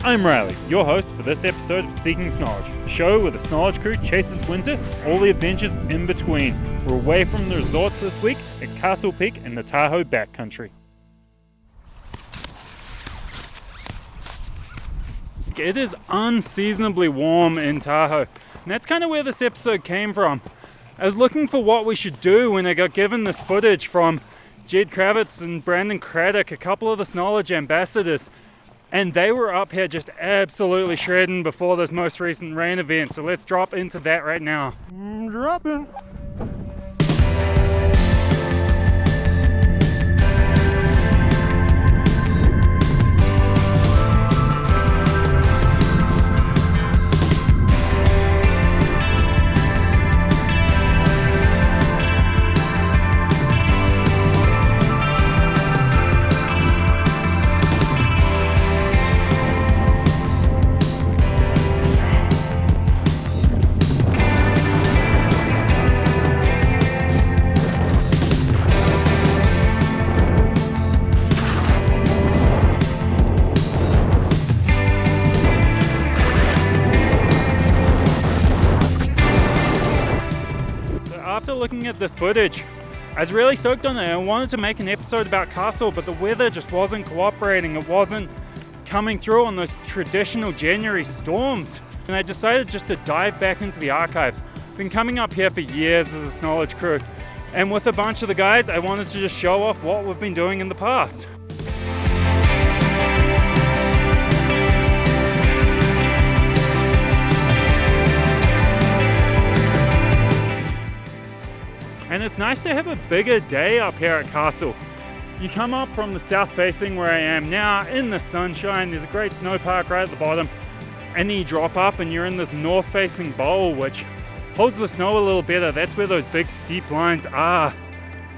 I'm Riley, your host for this episode of Seeking Snowledge, a show where the Snowledge Crew chases winter, all the adventures in between. We're away from the resorts this week at Castle Peak in the Tahoe backcountry. It is unseasonably warm in Tahoe, and that's kind of where this episode came from. I was looking for what we should do when I got given this footage from Jed Kravitz and Craddock, a couple of the Snowledge ambassadors. And they were up here just absolutely shredding before this most recent rain event. So let's drop into that right now. Dropping. After looking at this footage, I was really stoked on it. I wanted to make an episode about Castle, but the weather just wasn't cooperating. It wasn't coming through on those traditional January storms. And I decided just to dive back into the archives. I've been coming up here for years as a Snowledge Crew. And with a bunch of the guys, I wanted to just show off what we've been doing in the past. And it's nice to have a bigger day up here at Castle. You come up from the south facing where I am now in the sunshine. There's a great snow park right at the bottom. And then you drop up and you're in this north facing bowl, which holds the snow a little better. That's where those big steep lines are.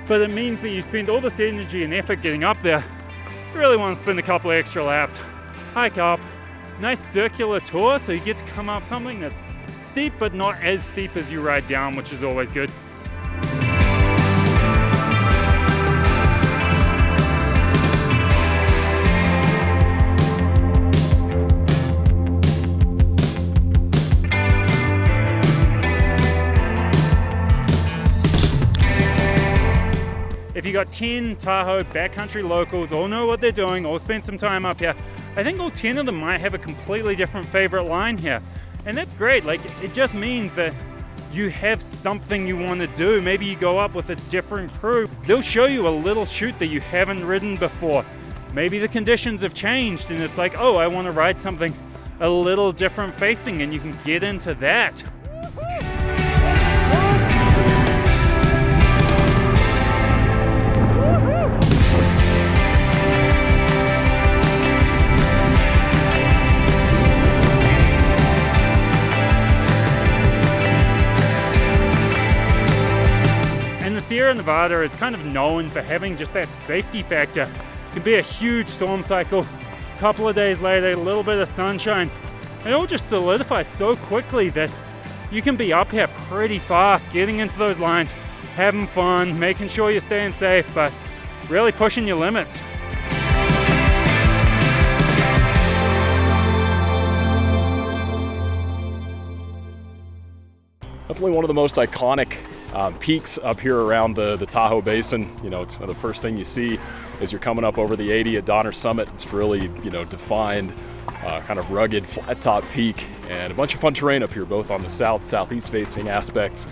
But it means that you spend all this energy and effort getting up there. You really want to spend a couple of extra laps. Hike up, nice circular tour, so you get to come up something that's steep but not as steep as you ride down, which is always good. If you got 10 Tahoe backcountry locals, all know what they're doing, all spent some time up here, I think all 10 of them might have a completely different favorite line here. And that's great. Like, it just means that you have something you want to do. Maybe you go up with a different crew. They'll show you a little chute that you haven't ridden before. Maybe the conditions have changed and it's like, oh, I want to ride something a little different facing, and you can get into that. Sierra Nevada is kind of known for having just that safety factor. It can be a huge storm cycle. A couple of days later, a little bit of sunshine. It all just solidifies so quickly that you can be up here pretty fast, getting into those lines, having fun, making sure you're staying safe, but really pushing your limits. Definitely one of the most iconic peaks up here around the Tahoe Basin. You know, it's the first thing you see as you're coming up over the 80 at Donner Summit. It's really, defined, kind of rugged, flat top peak, and a bunch of fun terrain up here, both on the southeast facing aspects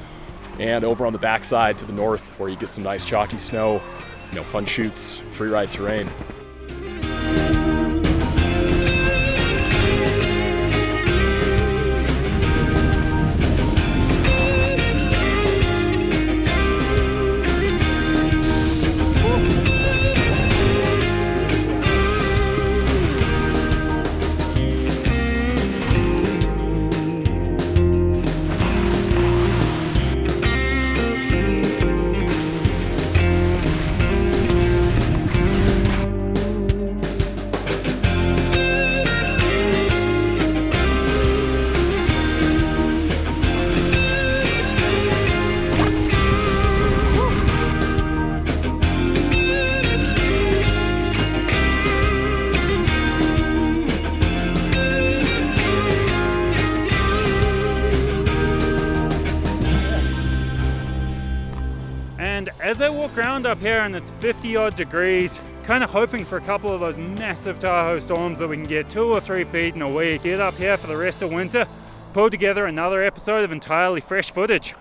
and over on the backside to the north, where you get some nice chalky snow, fun chutes, free ride terrain. as I walk around up here and it's 50 odd degrees, kind of hoping for a couple of those massive Tahoe storms that we can get 2 or 3 feet in a week, get up here for the rest of winter, pull together another episode of entirely fresh footage.